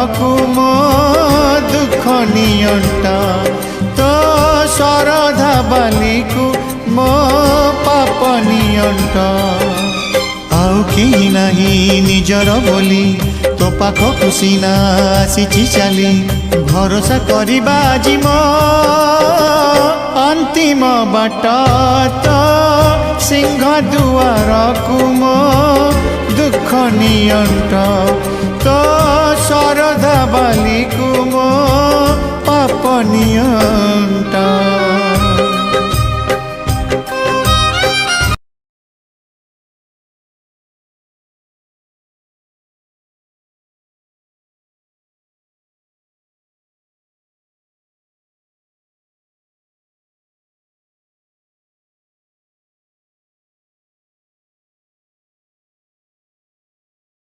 मो दुख नियंट तो शरधा बाली को मो पाप नियंट आउ केही नाही निजर बोली तो पाखकु सीना आसीची चाली भरोसा करिबा आजि मो अंतिम बाट तो सिंह दुआर को मो दुख नियंट तो शरधा बाली को मो पाप नियंट।